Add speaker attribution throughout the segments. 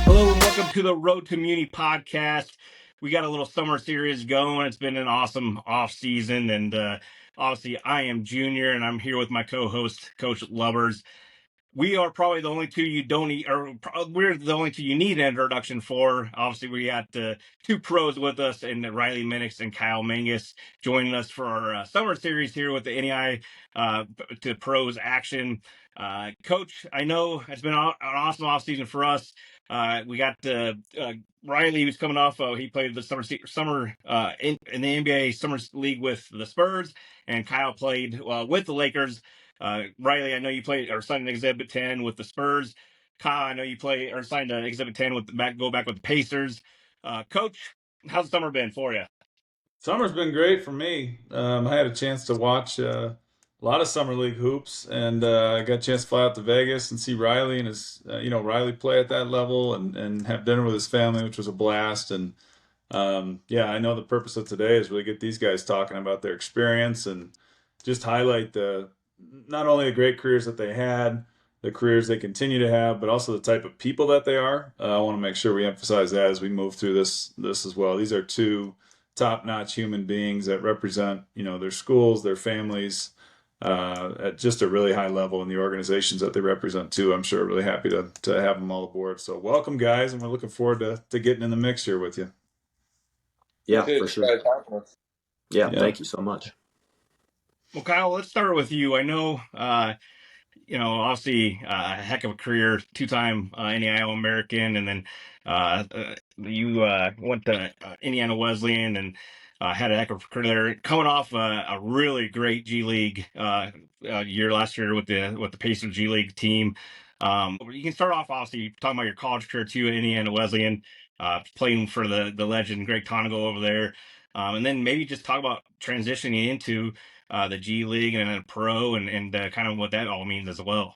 Speaker 1: Hello and welcome to the Road to Muni podcast. We got a little summer series going. It's been an awesome off season, and obviously I am Junior, and I'm here with my co-host, Coach Lubbers. We are probably the only two you don't need, or we're the only two you need an introduction for. Obviously, we got two pros with us, and Riley Minix and Kyle Mangas joining us for our summer series here with the NEI to pros action. Coach, I know it's been an awesome off season for us. We got Riley, who's coming off. He played the summer in the NBA Summer League with the Spurs, and Kyle played with the Lakers. Riley, I know you played or signed an Exhibit 10 with the Spurs. Kyle, I know you play or signed an Exhibit 10 with go back with the Pacers. Coach, how's the summer been for you?
Speaker 2: Summer's been great for me. I had a chance to watch a lot of summer league hoops, and I got a chance to fly out to Vegas and see Riley and his, Riley play at that level and have dinner with his family, which was a blast. And yeah, I know the purpose of today is really get these guys talking about their experience and just highlight the not only the great careers that they had, the careers they continue to have, but also the type of people that they are. I want to make sure we emphasize that as we move through this as well. These are two top-notch human beings that represent, their schools, their families, at just a really high level, in the organizations that they represent too. I'm sure really happy to have them all aboard. So welcome, guys, and we're looking forward to getting in the mix here with you.
Speaker 3: Yeah, for sure. Yeah, thank you so much.
Speaker 1: Well, Kyle, let's start with you. I know, obviously a heck of a career, two-time NEI All-American, and then you went to Indiana Wesleyan and had a heck of a career. Coming off a really great G League year last year with the Pacers G League team. You can start off obviously talking about your college career too at Indiana Wesleyan, playing for the legend Greg Conagle over there, and then maybe just talk about transitioning into the G League and then pro and kind of what that all means as well.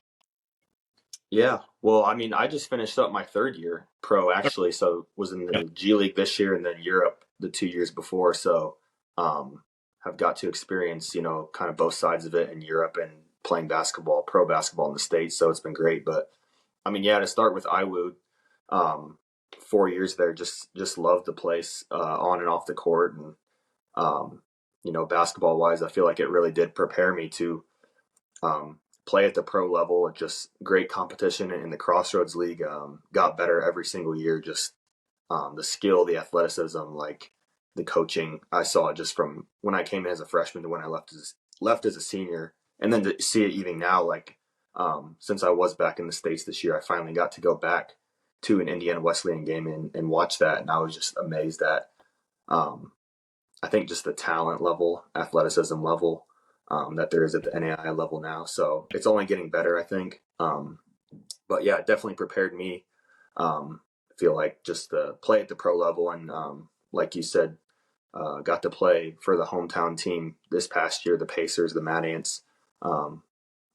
Speaker 3: Yeah, well, I mean, I just finished up my third year pro actually, so was in the G League this year and then Europe the 2 years before. So have got to experience, kind of both sides of it in Europe and playing basketball, pro basketball in the States. So it's been great. But I mean, yeah, to start with IWU, 4 years there, just loved the place on and off the court. And, basketball wise, I feel like it really did prepare me to play at the pro level. Just great competition in the Crossroads League. Got better every single year. Just the skill, the athleticism, like the coaching. I saw it just from when I came in as a freshman to when I left as a senior, and then to see it even now. Like since I was back in the States this year, I finally got to go back to an Indiana Wesleyan game and watch that, and I was just amazed at. I think just the talent level, athleticism level that there is at the NAI level now. So it's only getting better, I think. But yeah, it definitely prepared me. I feel like just to play at the pro level and like you said, got to play for the hometown team this past year, the Pacers, the Mad Ants.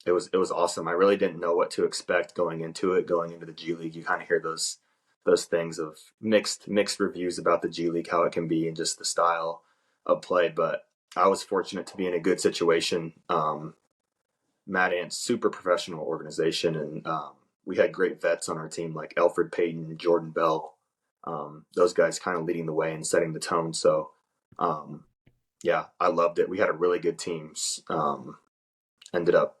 Speaker 3: It was awesome. I really didn't know what to expect going into the G League. You kind of hear those things of mixed reviews about the G League, how it can be and just the style of play, but I was fortunate to be in a good situation. Mad Ants, super professional organization, and we had great vets on our team like Alfred Payton, Jordan Bell. Those guys kind of leading the way and setting the tone. So, yeah, I loved it. We had a really good team. Ended up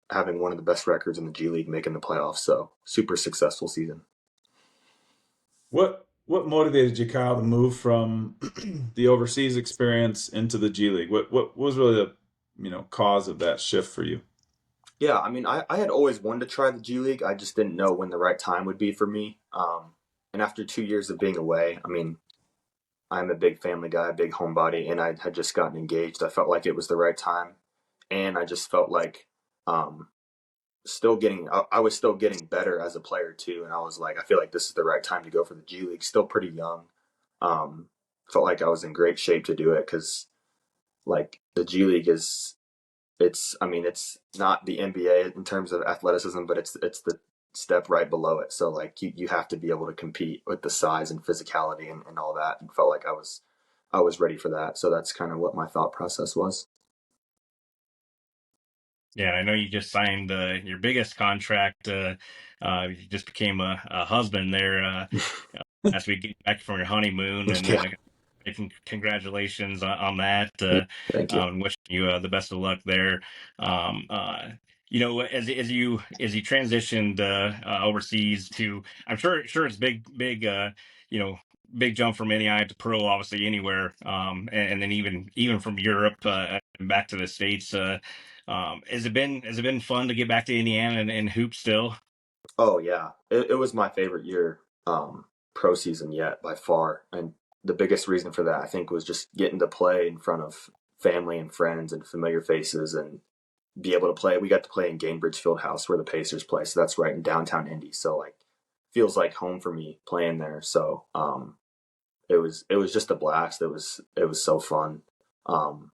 Speaker 3: having one of the best records in the G League, making the playoffs. So, super successful season.
Speaker 2: What motivated you, Kyle, to move from the overseas experience into the G League? What was really the cause of that shift for you?
Speaker 3: Yeah, I mean, I had always wanted to try the G League. I just didn't know when the right time would be for me. And after 2 years of being away, I mean, I'm a big family guy, a big homebody, and I had just gotten engaged. I felt like it was the right time, and I just felt like I was still getting better as a player too, and I was like, I feel like this is the right time to go for the G League. Still pretty young. Felt like I was in great shape to do it because, like, the G League it's not the NBA in terms of athleticism, but it's the step right below it. So like you have to be able to compete with the size and physicality and all that. And felt like I was ready for that. So that's kind of what my thought process was.
Speaker 1: Yeah, I know you just signed your biggest contract. You just became a husband there last week, getting back from your honeymoon, and
Speaker 3: Yeah,
Speaker 1: congratulations on that.
Speaker 3: thank you.
Speaker 1: Wishing you the best of luck there. Um, uh, as you transitioned overseas to, I'm sure it's big you know big jump from NEI to pro, obviously anywhere, and then even from Europe and back to the States. Has it been fun to get back to Indiana and hoop still?
Speaker 3: Oh yeah, it was my favorite year, pro season yet by far, and the biggest reason for that I think was just getting to play in front of family and friends and familiar faces and be able to play. We got to play in Gainbridge Fieldhouse where the Pacers play, so that's right in downtown Indy. So like, feels like home for me playing there. So it was just a blast. It was so fun. Um,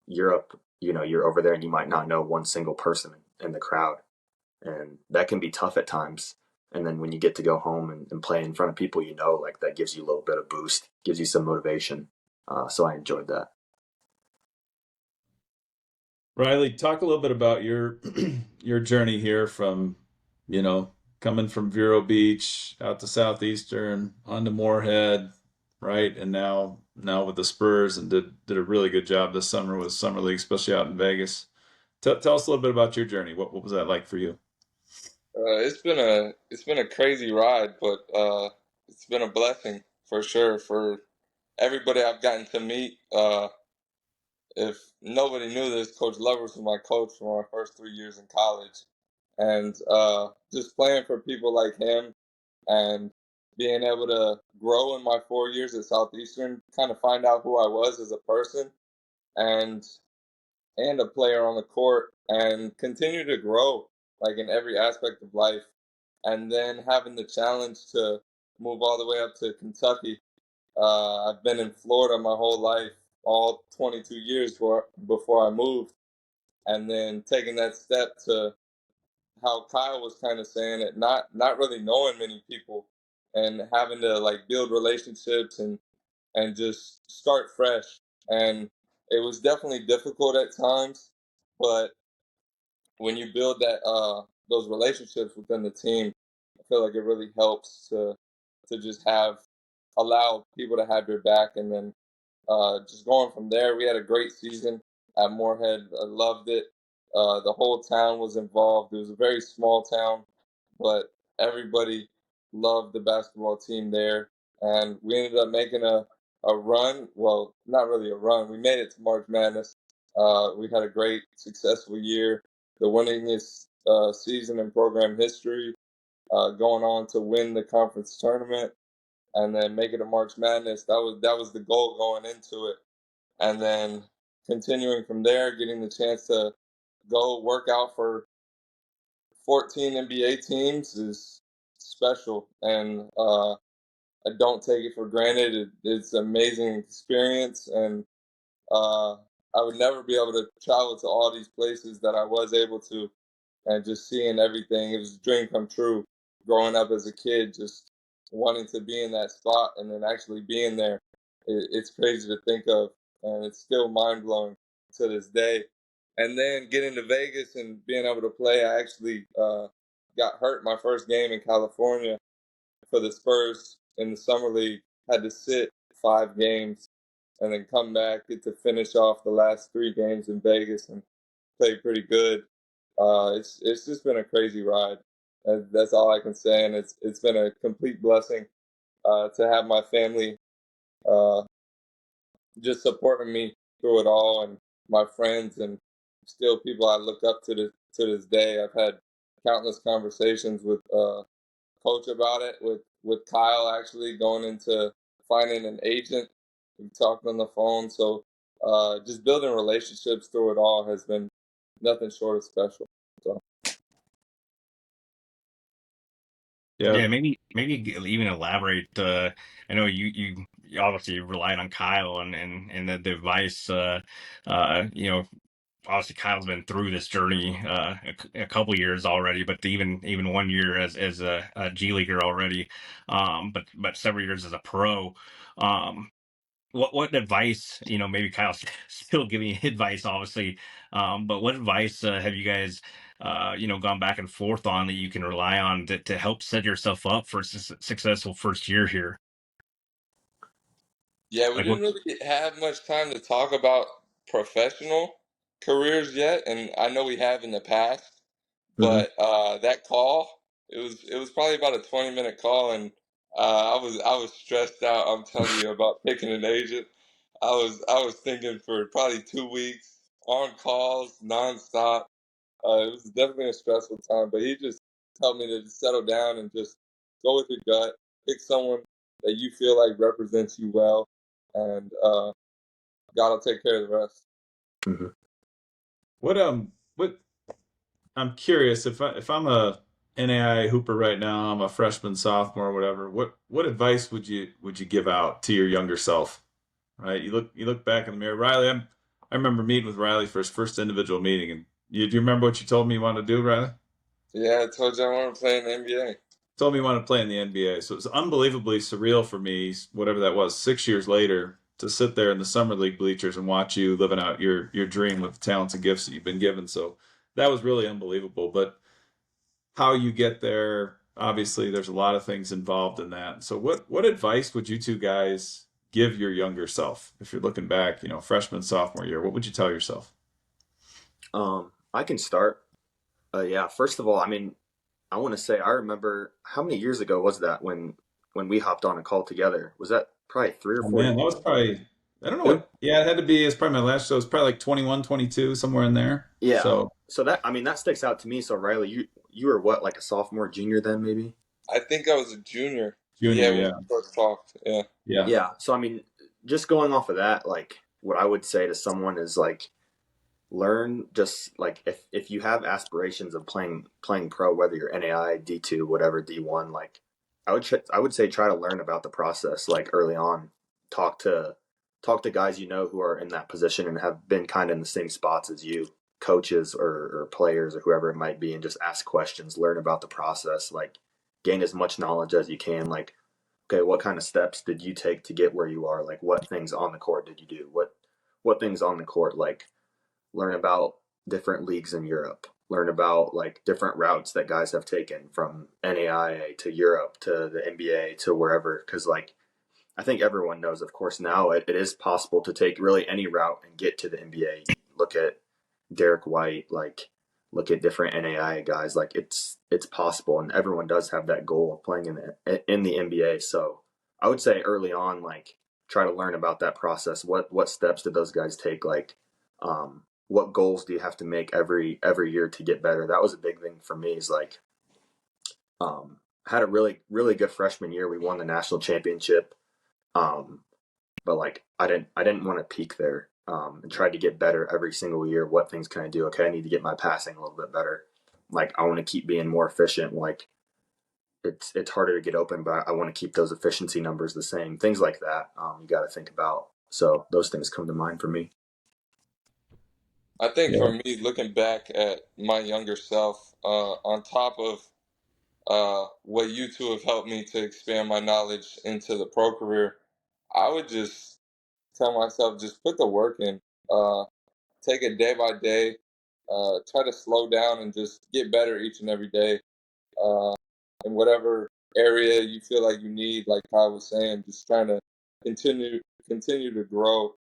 Speaker 3: Europe, you're over there and you might not know one single person in the crowd, and that can be tough at times. And then when you get to go home and play in front of people, like that gives you a little bit of boost, gives you some motivation. So I enjoyed that.
Speaker 2: Riley, talk a little bit about your your journey here from, you know, coming from Vero Beach out to Southeastern onto Moorhead, right? And now with the Spurs, and did a really good job this summer with summer league, especially out in Vegas. Tell us a little bit about your journey. What was that like for you?
Speaker 4: It's been a crazy ride, but it's been a blessing for sure for everybody I've gotten to meet. If nobody knew this, Coach Lovers was my coach for my first 3 years in college, and just playing for people like him and being able to grow in my 4 years at Southeastern, kind of find out who I was as a person and a player on the court, and continue to grow like in every aspect of life, and then having the challenge to move all the way up to Kentucky. I've been in Florida my whole life, all 22 years before I moved, and then taking that step to how Kyle was kind of saying it, not really knowing many people, and having to like build relationships and just start fresh. And it was definitely difficult at times, but when you build those relationships within the team, I feel like it really helps to just allow people to have your back, and then just going from there. We had a great season at Moorhead. I loved it. The whole town was involved. It was a very small town, but everybody loved the basketball team there. And we ended up making a run. Well, not really a run. We made it to March Madness. We had a great, successful year, the winningest season in program history, going on to win the conference tournament and then make it to March Madness. That was the goal going into it, and then continuing from there, getting the chance to go work out for 14 NBA teams is special, and I don't take it for granted. It's an amazing experience, and uh, I would never be able to travel to all these places that I was able to, and just seeing everything. It was a dream come true. Growing up as a kid, just wanting to be in that spot and then actually being there, it's crazy to think of, and it's still mind blowing to this day. And then getting to Vegas and being able to play, I actually got hurt my first game in California for the Spurs in the summer league. Had to sit 5 games and then come back, get to finish off the last 3 games in Vegas and play pretty good. It's just been a crazy ride. That's all I can say, and it's been a complete blessing to have my family uh, just supporting me through it all, and my friends, and still people I look up to this day. I've had countless conversations with coach about it, with Kyle actually going into finding an agent. We've talked on the phone, so just building relationships through it all has been nothing short of special. So.
Speaker 2: Yeah.
Speaker 1: Yeah, maybe even elaborate. I know you obviously relied on Kyle and the advice. You know, obviously Kyle's been through this journey a couple years already, but even 1 year as a G leaguer already, but several years as a pro. Um, what advice, maybe Kyle's still giving you advice, obviously, but what advice have you guys, gone back and forth on that you can rely on to help set yourself up for a successful first year here?
Speaker 4: Yeah, we
Speaker 1: Like
Speaker 4: didn't
Speaker 1: what?
Speaker 4: really have much time to talk about professional careers yet, and I know we have in the past,
Speaker 3: Hmm.
Speaker 4: but that call, it was probably about a 20-minute call, and I was stressed out. I'm telling you about picking an agent. I was thinking for probably 2 weeks on calls nonstop. It was definitely a stressful time, but he just told me to settle down and just go with your gut, pick someone that you feel like represents you well, and God will take care of the rest.
Speaker 3: Hmm.
Speaker 2: What I'm curious if I'm a NAI hooper right now, I'm a freshman, sophomore, whatever. What advice would you give out to your younger self? Right? You look back in the mirror. Riley, I remember meeting with Riley for his first individual meeting, and do you remember what you told me you wanted to do, Riley?
Speaker 4: Yeah, I told you I want to play in the NBA.
Speaker 2: Told me you wanted to play in the NBA. So it was unbelievably surreal for me, whatever that was, 6 years later, to sit there in the summer league bleachers and watch you living out your dream with the talents and gifts that you've been given. So that was really unbelievable. But how you get there, obviously, there's a lot of things involved in that. So what advice would you two guys give your younger self if you're looking back, freshman, sophomore year? What would you tell yourself?
Speaker 3: I can start. Yeah, first of all, I mean, I want to say I remember how many years ago was that when we hopped on a call together? Was that probably three or
Speaker 2: Oh
Speaker 3: four
Speaker 2: man,
Speaker 3: years?
Speaker 2: that was probably, I don't know
Speaker 3: It,
Speaker 2: what, yeah, it had to be, it's probably my last show. It's probably like 21, 22, somewhere in there.
Speaker 3: yeah.
Speaker 2: So
Speaker 3: So that I mean that sticks out to me. So Riley, you were what, like a sophomore, junior then maybe?
Speaker 4: I think I was a junior.
Speaker 2: junior,
Speaker 4: Yeah, when we
Speaker 2: yeah,
Speaker 4: first talked. Yeah.
Speaker 2: yeah.
Speaker 3: Yeah. So I mean, just going off of that, like what I would say to someone is like learn just like if you have aspirations of playing pro, whether you're NAI, D2, whatever, D1, like I would say try to learn about the process like early on. Talk to talk to guys you know who are in that position and have been kind of in the same spots as you, coaches or players or whoever it might be, and just ask questions, learn about the process, like gain as much knowledge as you can. Like, okay, what kind of steps did you take to get where you are? Like, what things on the court did you do? What things on the court like learn about different leagues in Europe, learn about like different routes that guys have taken from NAIA to Europe to the NBA to wherever. Because like I think everyone knows, of course, now it is possible to take really any route and get to the NBA. Look at Derek White, like look at different NAIA guys. Like it's possible, and everyone does have that goal of playing in the NBA. So I would say early on, like try to learn about that process. What steps did those guys take? Like what goals do you have to make every year to get better? That was a big thing for me. Is like had a really good freshman year. We won the national championship, um, but like I didn't want to peak there, and tried to get better every single year. What things can I do? Okay, I need to get my passing a little bit better. Like I want to keep being more efficient. Like it's harder to get open, but I want to keep those efficiency numbers the same. Things like that, you got to think about. So those things come to mind for me.
Speaker 4: I think
Speaker 2: Yeah.
Speaker 4: for me, looking back at my younger self, on top of what you two have helped me to expand my knowledge into the pro career, I would just tell myself just put the work in. Uh, Take it day by day. Try to slow down and just get better each and every day. Uh, in whatever area you feel like you need, like I was saying, just trying to continue continue to grow,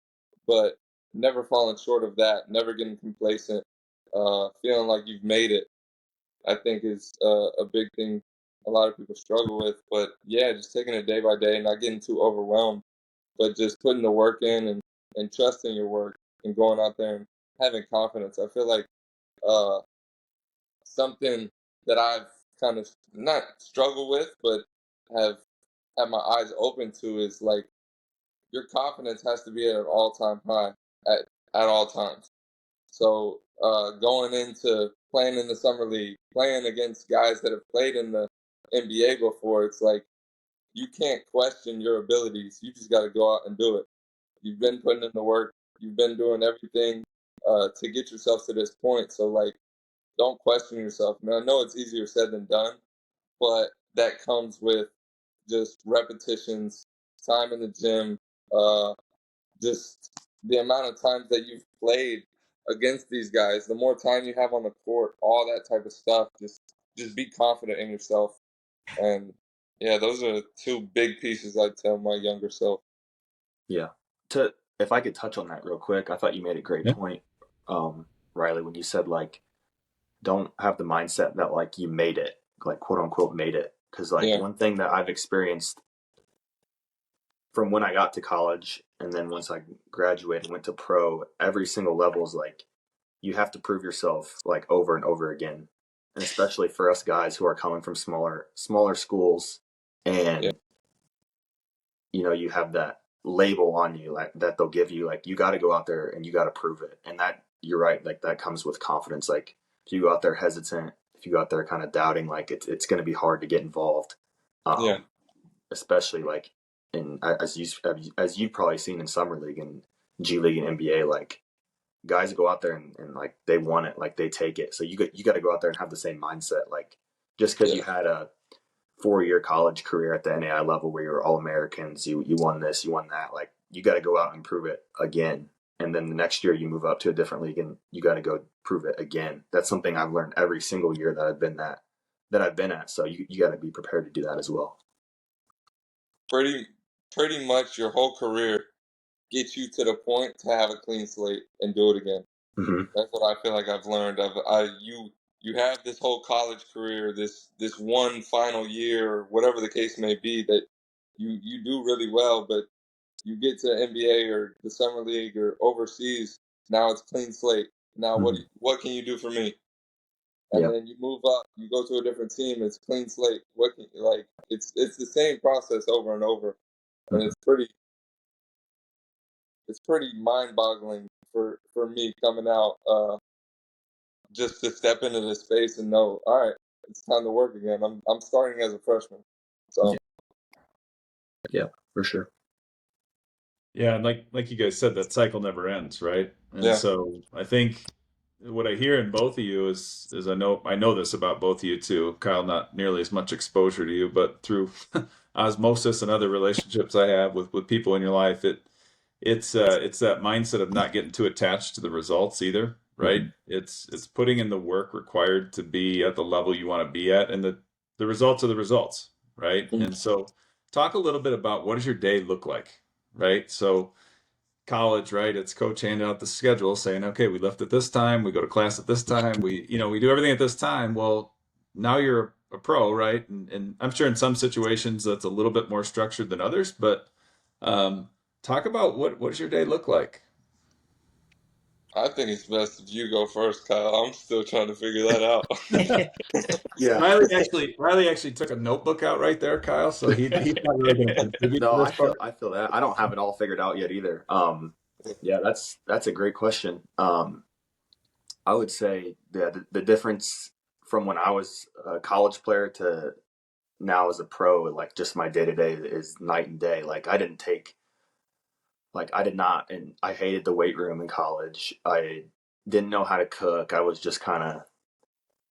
Speaker 4: but never falling short of that. Never getting complacent. Feeling like you've made it. I think is a big thing a lot of people struggle with. But yeah, just taking it day by day, not getting too overwhelmed, but just putting the work in and trusting your work and going out there and having confidence. I feel like uh, something that I've kind of not struggled with, but have had my eyes open to is like your confidence has to be at an all time high at all times. So going into playing in the summer league, playing against guys that have played in the NBA before, it's like you can't question your abilities. You just got to go out and do it. You've been putting in the work. You've been doing everything to get yourself to this point. So like, don't question yourself. Man, I know it's easier said than done, but that comes with just repetitions, time in the gym, uh, just the amount of times that you've played against these guys, the more time you have on the court, all that type of stuff. Just be confident in yourself. And yeah, those are two big pieces I'd tell my younger self.
Speaker 3: Yeah. If I could touch on that real quick, I thought you made a great point, Riley, when you said like don't have the mindset that like you made it, like quote unquote made it. Because like
Speaker 4: Yeah,
Speaker 3: one thing that I've experienced from when I got to college and then once I graduated, went to pro, every single level is like you have to prove yourself like over and over again. And especially for us guys who are coming from smaller schools
Speaker 4: yeah,
Speaker 3: and you know you have that label on you like that they'll give you like you got to go out there and you got to prove it. And that you're right, like that comes with confidence. Like if you go out there hesitant, if you go out there kind of doubting, like it's going to be hard to get involved.
Speaker 4: yeah,
Speaker 3: Um especially like in as you've probably seen in summer league and G League and NBA, like guys go out there and like they want it, like they take it. So you got to go out there and have the same mindset. Like just because
Speaker 4: yeah.
Speaker 3: you had a 4-year college career at the NAI level where you were all Americans, you won this, you won that. Like you got to go out and prove it again. And then the next year you move up to a different league and you got to go prove it again. That's something I've learned every single year that I've been at. So you got to be prepared to do that as well.
Speaker 4: Pretty much your whole career gets you to the point to have a clean slate and do it again.
Speaker 3: Mm-hmm.
Speaker 4: That's what I feel like I've learned. You have this whole college career, this one final year, or whatever the case may be, that you do really well, but you get to NBA or the summer league or overseas. Now it's clean slate. Now
Speaker 3: Mm-hmm.
Speaker 4: what can you do for me? And
Speaker 3: Yeah.
Speaker 4: then you move up, you go to a different team. It's clean slate. What can like it's the same process over and over, and
Speaker 3: Mm-hmm.
Speaker 4: it's pretty mind boggling for me coming out. Just to step into this space and know, all right, it's time to work again. I'm starting as a freshman, so
Speaker 3: Yeah, for sure.
Speaker 2: Yeah, and like you guys said, that cycle never ends, right? And
Speaker 4: yeah,
Speaker 2: so I think what I hear in both of you is I know this about both of you too. Kyle, not nearly as much exposure to you, but through osmosis and other relationships I have with people in your life, it's that mindset of not getting too attached to the results either, right?
Speaker 3: Mm-hmm.
Speaker 2: It's putting in the work required to be at the level you want to be at, and the results are the results, right?
Speaker 4: mm,
Speaker 2: And so talk a little bit about what does your day look like, right? So college, right? It's coach handing out the schedule saying, okay, we left at this time, we go to class at this time, we do everything at this time. Well, now you're a pro, right? And I'm sure in some situations that's a little bit more structured than others, but um, talk about what does your day look like?
Speaker 4: I think it's best if you go first, Kyle. I'm still trying to figure that out.
Speaker 3: Yeah.
Speaker 2: Riley actually took a notebook out right there, Kyle. So he's not really going to contribute to
Speaker 3: No,
Speaker 2: this part.
Speaker 3: I feel that. I don't have it all figured out yet either. Yeah, that's a great question. I would say the difference from when I was a college player to now as a pro, like just my day to day is night and day. I did not, and I hated the weight room in college. I didn't know how to cook. I was just kind of,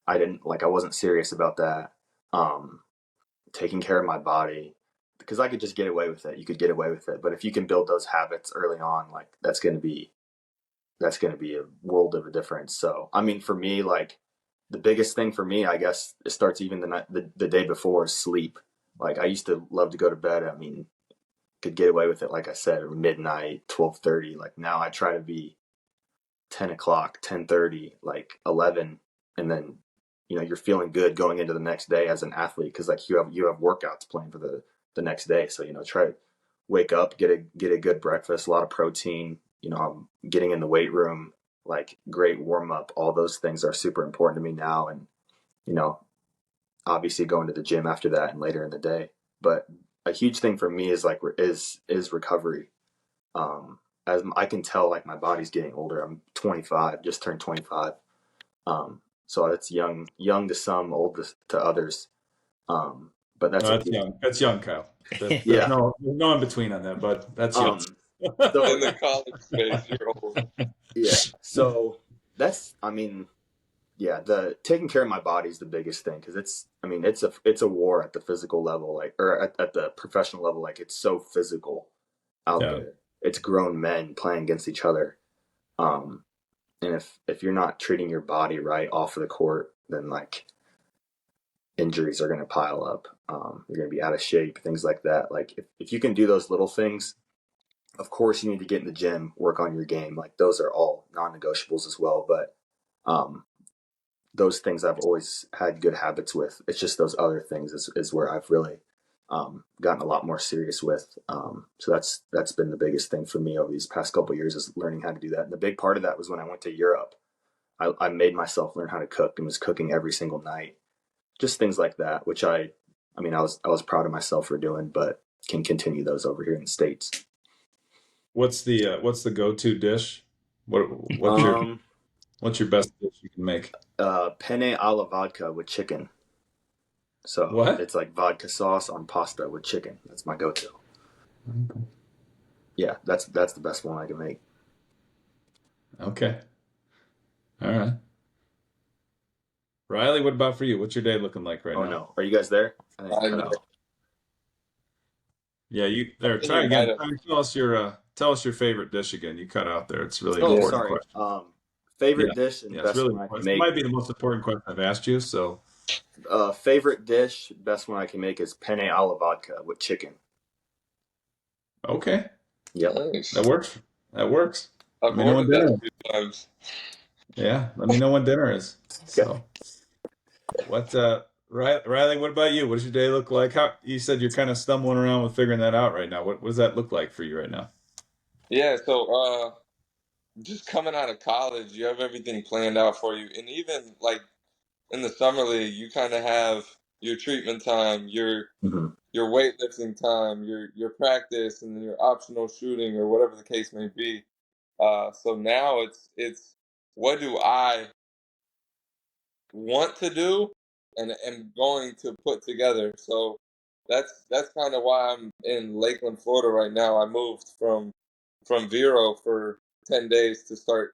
Speaker 3: I wasn't serious about that. Um, Taking care of my body because I could just get away with it. You could get away with it, but if you can build those habits early on, like that's going to be a world of a difference. So, I mean, for me, like the biggest thing for me, I guess it starts even the day before is sleep. Like I used to love to go to bed. I mean, could get away with it, like I said, midnight, 12:30. Like now I try to be 10 o'clock, 10:30, like 11, and then you're feeling good going into the next day as an athlete because like you have workouts planned for the next day. So try to wake up, get a good breakfast, a lot of protein. I'm getting in the weight room, like great warm up. All those things are super important to me now, and you know obviously going to the gym after that and later in the day. But a huge thing for me is like is recovery. As I can tell, like my body's getting older. I'm 25, just turned 25. So it's young to some, old to others. But that's
Speaker 2: No,
Speaker 3: a
Speaker 2: that's
Speaker 3: huge,
Speaker 2: young. That's young, Kyle. There's
Speaker 3: yeah.
Speaker 2: no in between on that, but that's young.
Speaker 4: In
Speaker 3: So
Speaker 4: the college space, you're old.
Speaker 3: yeah. So that's, I mean, yeah. The taking care of my body is the biggest thing because it's a war at the physical level, like or at the professional level. Like it's so physical out
Speaker 2: Yeah.
Speaker 3: there. it's grown men playing against each other. And if you're not treating your body right off of the court, then like injuries are going to pile up. You're going to be out of shape, things like that. Like if you can do those little things, of course you need to get in the gym, work on your game. Like those are all non-negotiables as well. But those things I've always had good habits with. It's just those other things is where I've really gotten a lot more serious with. So that's been the biggest thing for me over these past couple of years is learning how to do that. And the big part of that was when I went to Europe. I made myself learn how to cook and was cooking every single night. Just things like that, which I was proud of myself for doing, but can continue those over here in the States.
Speaker 2: What's the go-to dish? What's your best dish you can make?
Speaker 3: Penne alla vodka with chicken. So
Speaker 2: What?
Speaker 3: it's like vodka sauce on pasta with chicken. That's my go-to.
Speaker 2: Okay.
Speaker 3: Yeah, that's the best one I can make.
Speaker 2: Okay. All right. Riley, what about for you? What's your day looking like right now?
Speaker 3: Oh no, are you guys there? I think
Speaker 4: I
Speaker 3: cut
Speaker 4: know.
Speaker 3: out.
Speaker 2: Yeah, you there. Try again. Tell us your favorite dish again. You cut out there. It's really
Speaker 3: Oh,
Speaker 2: important
Speaker 3: sorry.
Speaker 2: question.
Speaker 3: Favorite dish and
Speaker 2: Yeah, it's
Speaker 3: best
Speaker 2: really
Speaker 3: one I can
Speaker 2: important. It
Speaker 3: make.
Speaker 2: might be the most important question I've asked you. So,
Speaker 3: Favorite dish, best one I can make is penne alla vodka with chicken.
Speaker 2: okay,
Speaker 3: Yep.
Speaker 4: Nice.
Speaker 2: that works. That works.
Speaker 4: I've
Speaker 2: Let me know when
Speaker 4: ordered that
Speaker 2: dinner.
Speaker 4: a few times.
Speaker 2: Yeah, let me know when dinner is. So, what, Riley? What about you? What does your day look like? How you said you're kind of stumbling around with figuring that out right now. What does that look like for you right now?
Speaker 4: Yeah, so just coming out of college, you have everything planned out for you, and even like in the summer league, you kind of have your treatment time,
Speaker 3: Mm-hmm.
Speaker 4: your weightlifting time, your practice, and then your optional shooting or whatever the case may be. So now it's what do I want to do and am going to put together. So that's kind of why I'm in Lakeland, Florida right now. I moved from Vero for 10 days to start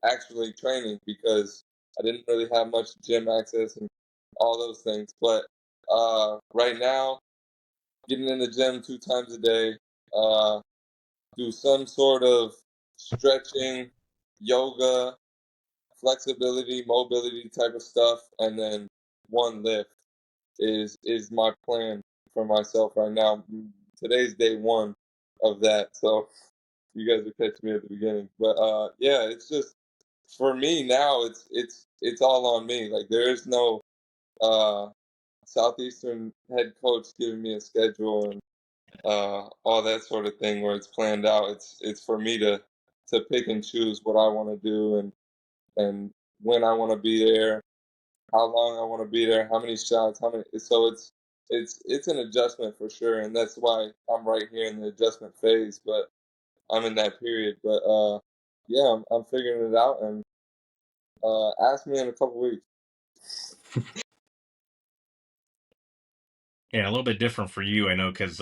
Speaker 4: actually training because I didn't really have much gym access and all those things. But right now, getting in the gym 2 times a day, do some sort of stretching, yoga, flexibility, mobility type of stuff, and then one lift is my plan for myself right now. Today's day one of that, so you guys will catch me at the beginning. But yeah, it's just for me now. It's all on me. Like there is no uh, Southeastern head coach giving me a schedule and all that sort of thing where it's planned out. It's for me to pick and choose what I want to do and when I want to be there, how long I want to be there, how many shots, how many. So it's an adjustment for sure, and that's why I'm right here in the adjustment phase. But I'm in that period. But yeah, I'm figuring it out, and ask me in a couple weeks.
Speaker 1: Yeah, a little bit different for you, I know, because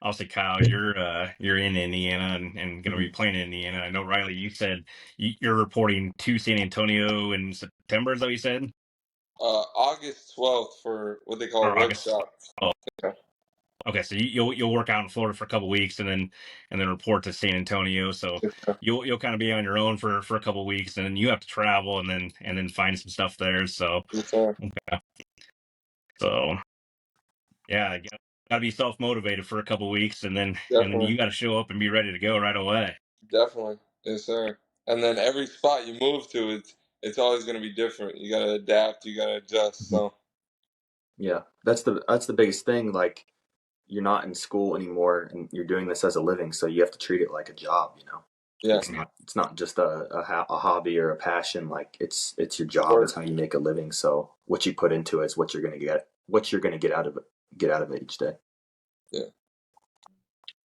Speaker 1: obviously, Kyle, you're in Indiana and going to be playing in Indiana. I know, Riley, you said you're reporting to San Antonio in September. Is that what you said?
Speaker 4: August 12th for what they call
Speaker 1: Or
Speaker 4: a
Speaker 1: August?
Speaker 4: workshop.
Speaker 1: Oh,
Speaker 4: Yeah.
Speaker 1: okay. So you'll work out in Florida for a couple weeks and then report to San Antonio. So you'll kind of be on your own for a couple weeks, and then you have to travel and then find some stuff there. So
Speaker 4: Yes, sir.
Speaker 1: okay. So yeah, you gotta be self motivated for a couple weeks, and then
Speaker 4: Definitely.
Speaker 1: you got to show up and be ready to go right away.
Speaker 4: Definitely. Yes, sir. And then every spot you move to, it's always going to be different. You got to adapt. You got to adjust. So
Speaker 3: Yeah, that's the biggest thing. Like you're not in school anymore, and you're doing this as a living, so you have to treat it like a job.
Speaker 4: yeah,
Speaker 3: It's not just a hobby or a passion. Like it's your job.
Speaker 4: work.
Speaker 3: It's how you make a living. So what you put into it is what you're gonna get. What you're gonna get out of it each day.
Speaker 4: Yeah.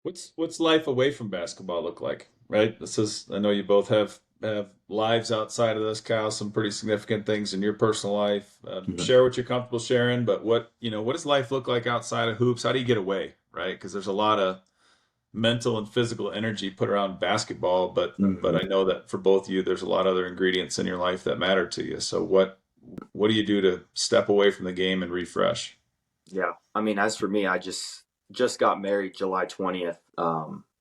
Speaker 2: What's life away from basketball look like? Right. I know you both have lives outside of this, Kyle. Some pretty significant things in your personal life. Share what you're comfortable sharing. But what does life look like outside of hoops? How do you get away? Right. Because there's a lot of mental and physical energy put around basketball, but I know that for both of you, there's a lot of other ingredients in your life that matter to you. So what do you do to step away from the game and refresh?
Speaker 3: Yeah, I mean, as for me, I just got married July 20th,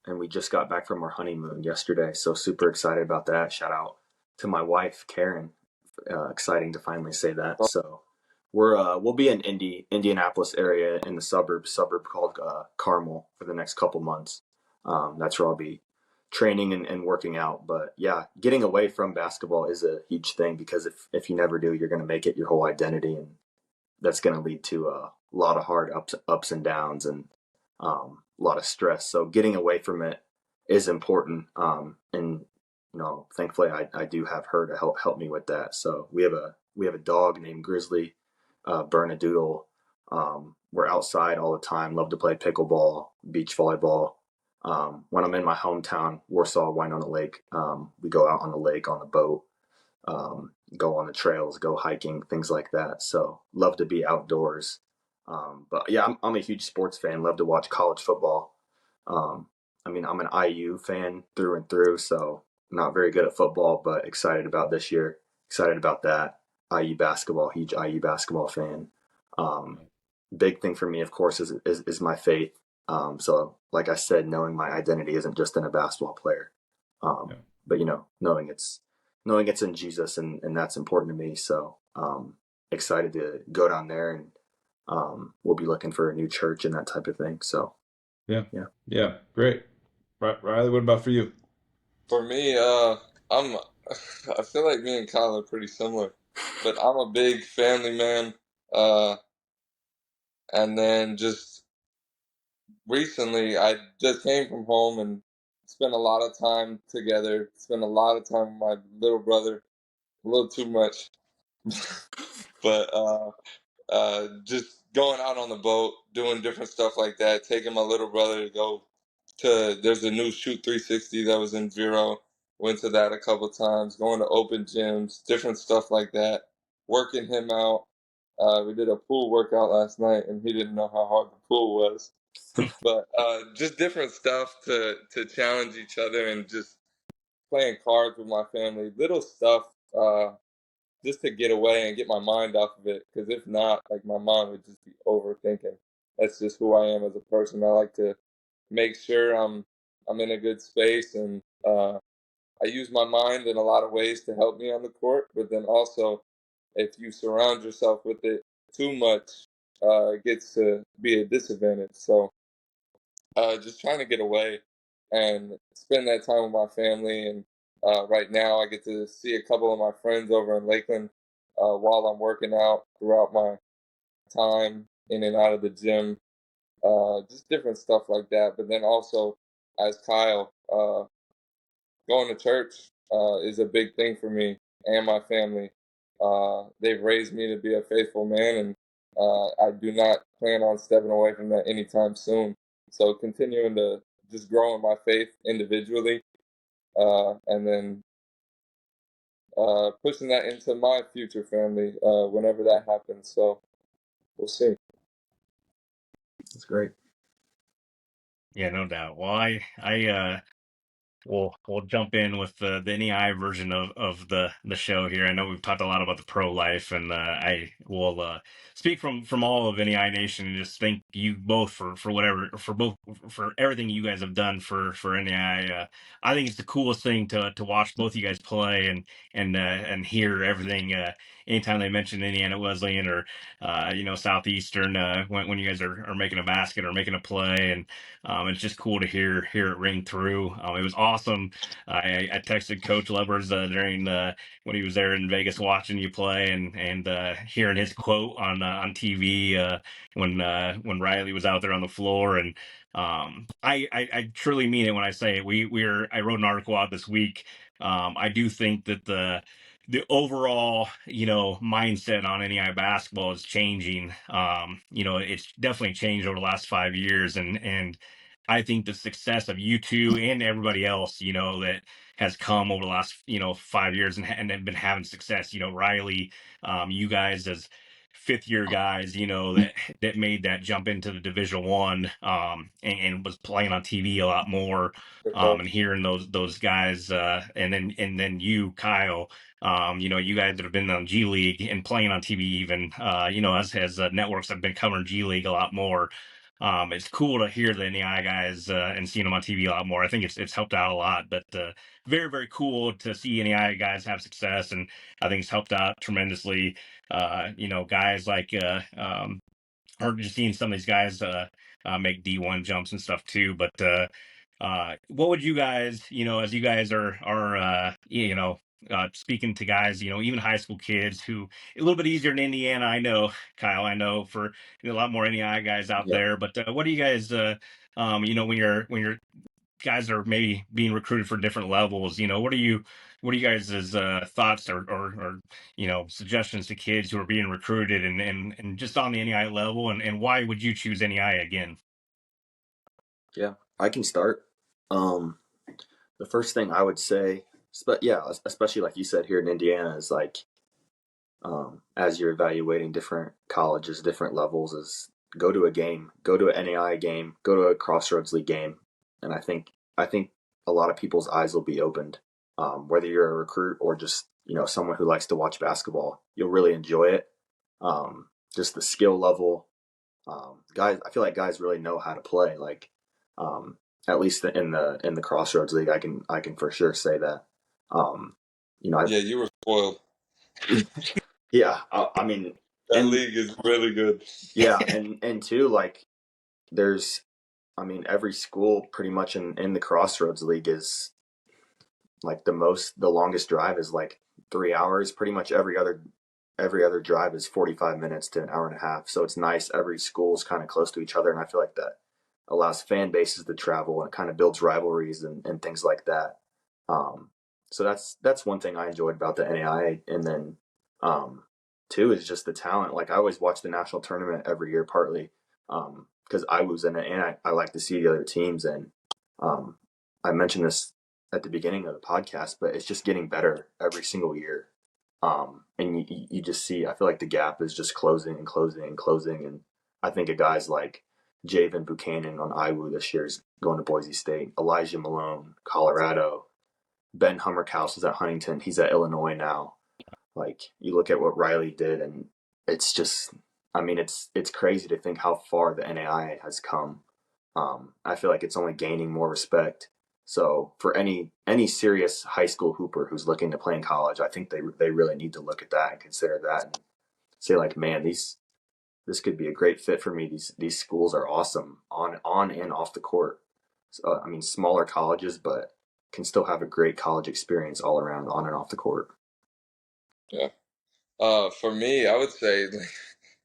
Speaker 3: and we just got back from our honeymoon yesterday. So super excited about that. Shout out to my wife, Karen. Exciting to finally say that. So we'll be in Indianapolis area in the suburb called Carmel for the next couple months. That's where I'll be training and working out. But yeah, getting away from basketball is a huge thing, because if you never do, you're going to make it your whole identity, and that's going to lead to a lot of hard ups and downs, and a lot of stress. So getting away from it is important. And thankfully I do have her to help me with that. So we have a dog named Grizzly, Bernadoodle. We're outside all the time. Love to play pickleball, beach volleyball. When I'm in my hometown, Warsaw, Winona Lake, we go out on the lake on the boat, go on the trails, go hiking, things like that. So love to be outdoors. But yeah, I'm a huge sports fan. Love to watch college football. I mean, I'm an IU fan through and through, so not very good at football, but excited about this year. Excited about that. IU basketball, huge IU basketball fan. Um, Big thing for me, of course, is my faith. So, like I said, knowing my identity isn't just in a basketball player, but knowing it's in Jesus, and that's important to me. So, excited to go down there, and we'll be looking for a new church and that type of thing. So,
Speaker 2: yeah, great. Riley, what about for you?
Speaker 4: For me, I'm. I feel like me and Kyle are pretty similar, but I'm a big family man. And then just recently, I just came from home and spent a lot of time together. Spent a lot of time with my little brother, a little too much, but just going out on the boat, doing different stuff like that. Taking my little brother to go to. There's a new Shoot 360 that was in Vero. Went to that a couple times. Going to open gyms, different stuff like that. Working him out. We did a pool workout last night, and he didn't know how hard the pool was. But just different stuff to challenge each other, and just playing cards with my family. Little stuff just to get away and get my mind off of it. Because if not, like, my mind would just be overthinking. That's just who I am as a person. I like to make sure I'm in a good space, and I use my mind in a lot of ways to help me on the court. But then also, if you surround yourself with it too much, it gets to be a disadvantage. So just trying to get away and spend that time with my family. And right now, I get to see a couple of my friends over in Lakeland while I'm working out throughout my time in and out of the gym. Just different stuff like that. But then also, as Kyle, going to church is a big thing for me and my family. They've raised me to be a faithful man, and I do not plan on stepping away from that anytime soon. So continuing to just grow in my faith individually, and then pushing that into my future family whenever that happens. So we'll see.
Speaker 3: that's great.
Speaker 1: Yeah, no doubt. Well, we'll jump in with the NEI version of the show here. I know we've talked a lot about the pro life, and I will speak from all of NEI Nation, and just thank you both for everything you guys have done for NEI. I think it's the coolest thing to watch both you guys play, and hear everything. Anytime they mention Indiana Wesleyan or Southeastern, when you guys are making a basket or making a play, and it's just cool to hear it ring through. It was awesome. I texted Coach Lubbers during when he was there in Vegas watching you play, and hearing his quote on TV when Riley was out there on the floor. And I truly mean it when I say it. I wrote an article out this week. I do think that the overall, mindset on NEI basketball is changing. It's definitely changed over the last 5 years, and I think the success of you two and everybody else, that has come over the last, 5 years, and have been having success. Riley, you guys as fifth year guys, that made that jump into the Division 1, and was playing on TV a lot more, and hearing those guys, and then you, Kyle, you guys that have been on G League and playing on TV, even, as networks have been covering G League a lot more. It's cool to hear the NEI guys and seeing them on TV a lot more. I think it's helped out a lot, but very, very cool to see NEI guys have success, and I think it's helped out tremendously. Guys like or just seeing some of these guys make D1 jumps and stuff too. But what would you guys, as you guys are speaking to guys, even high school kids who a little bit easier in Indiana, I know, Kyle, I know for a lot more NEI guys out
Speaker 3: Yeah.
Speaker 1: there. But what do you guys, when you're guys are maybe being recruited for different levels, what are you guys' thoughts or suggestions to kids who are being recruited and just on the NEI level, and why would you choose NEI again?
Speaker 3: Yeah, I can start. The first thing I would say, especially like you said here in Indiana, is like as you're evaluating different colleges, different levels, is go to a game, go to an NAI game, go to a Crossroads League game, and I think a lot of people's eyes will be opened. Whether you're a recruit or just someone who likes to watch basketball, you'll really enjoy it. Just the skill level, guys. I feel like guys really know how to play. Like um, at least in the Crossroads League, I can for sure say that. Um,
Speaker 4: Yeah, you were spoiled.
Speaker 3: yeah. I mean,
Speaker 4: That
Speaker 3: and
Speaker 4: league is really good.
Speaker 3: yeah, and two, like there's, I mean, every school pretty much in the Crossroads League is like the longest drive is like 3 hours. Pretty much every other drive is 45 minutes to an hour and a half. So it's nice. Every school is kind of close to each other, and I feel like that allows fan bases to travel and it kind of builds rivalries and things like that. Um, so that's one thing I enjoyed about the NAIA, and then um, two is just the talent. Like I always watch the national tournament every year, partly because I was in it, and I like to see the other teams. And um, I mentioned this at the beginning of the podcast, but it's just getting better every single year. And you just see, I feel like the gap is just closing and closing and closing. And I think of guys like Javen Buchanan on IWU this year is going to Boise State, Elijah Malone, Colorado, Ben Hummerkaus is at Huntington. He's at Illinois now. Like you look at what Riley did, and it's just, I mean, it's crazy to think how far the NAIA has come. I feel like it's only gaining more respect. So for any serious high school hooper who's looking to play in college, I think they really need to look at that and consider that and say like, man, this could be a great fit for me. These schools are awesome on and off the court. So, I mean, smaller colleges, but can still have a great college experience all around on and off the court.
Speaker 4: Yeah. For me, I would say like,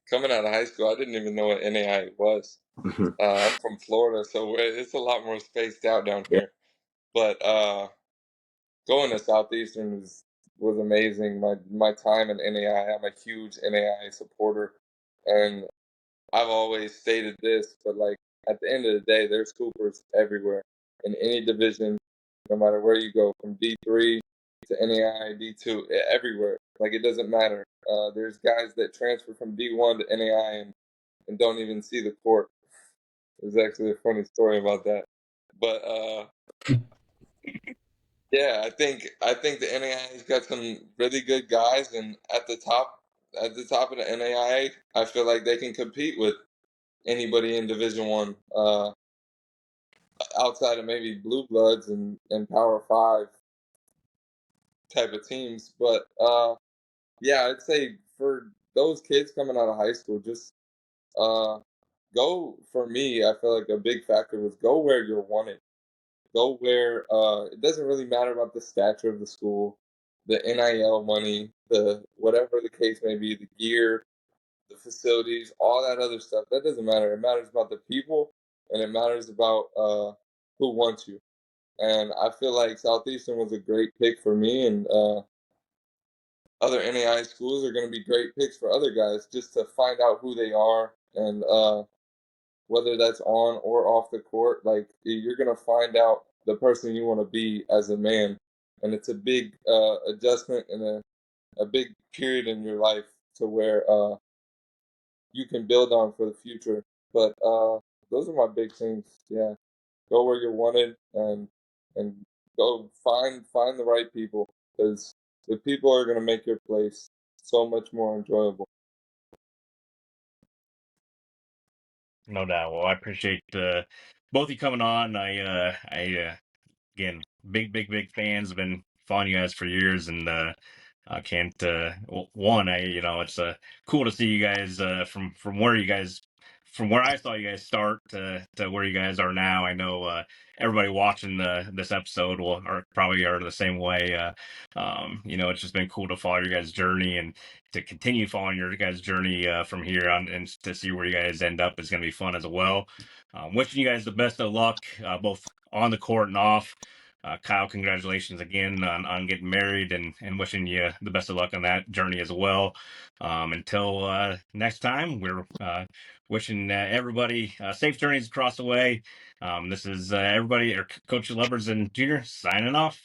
Speaker 4: coming out of high school, I didn't even know what NAI was. I'm from Florida, so it's a lot more spaced out down
Speaker 3: Yeah.
Speaker 4: here. But going to Southeastern was amazing. My time in NAI, I'm a huge NAI supporter, and I've always stated this, but like at the end of the day, there's Coopers everywhere in any division, no matter where you go, from D3 to NAI, D2, everywhere. Like it doesn't matter. There's guys that transfer from D1 to NAI and don't even see the court. There's actually a funny story about that. But yeah, I think the NAIA's got some really good guys, and at the top of the NAIA, I feel like they can compete with anybody in Division One, outside of maybe Blue Bloods and Power Five type of teams. But yeah, I'd say for those kids coming out of high school, just uh, go. For me, I feel like a big factor was go where you're wanted. Go where it doesn't really matter about the stature of the school, the NIL money, the whatever the case may be, the gear, the facilities, all that other stuff. That doesn't matter. It matters about the people, and it matters about who wants you. And I feel like Southeastern was a great pick for me, and other NAI schools are going to be great picks for other guys just to find out who they are and whether that's on or off the court. Like you're going to find out the person you want to be as a man, and it's a big adjustment and a big period in your life to where you can build on for the future. But those are my big things. Yeah, go where you're wanted and go find the right people because the people are going to make your place so much more enjoyable.
Speaker 1: No doubt. Well, I appreciate both of you coming on. Again, big fans. Have been following you guys for years, and I can't. One, it's cool to see you guys from where you guys, from where I saw you guys start to where you guys are now. I know everybody watching this episode probably are the same way. It's just been cool to follow your guys' journey and to continue following your guys' journey from here on, and to see where you guys end up is going to be fun as well. Wishing you guys the best of luck, both on the court and off. Kyle, congratulations again on getting married, and wishing you the best of luck on that journey as well. Until next time, we're wishing everybody safe journeys across the way. This is everybody, Coach Lubbers and Junior signing off.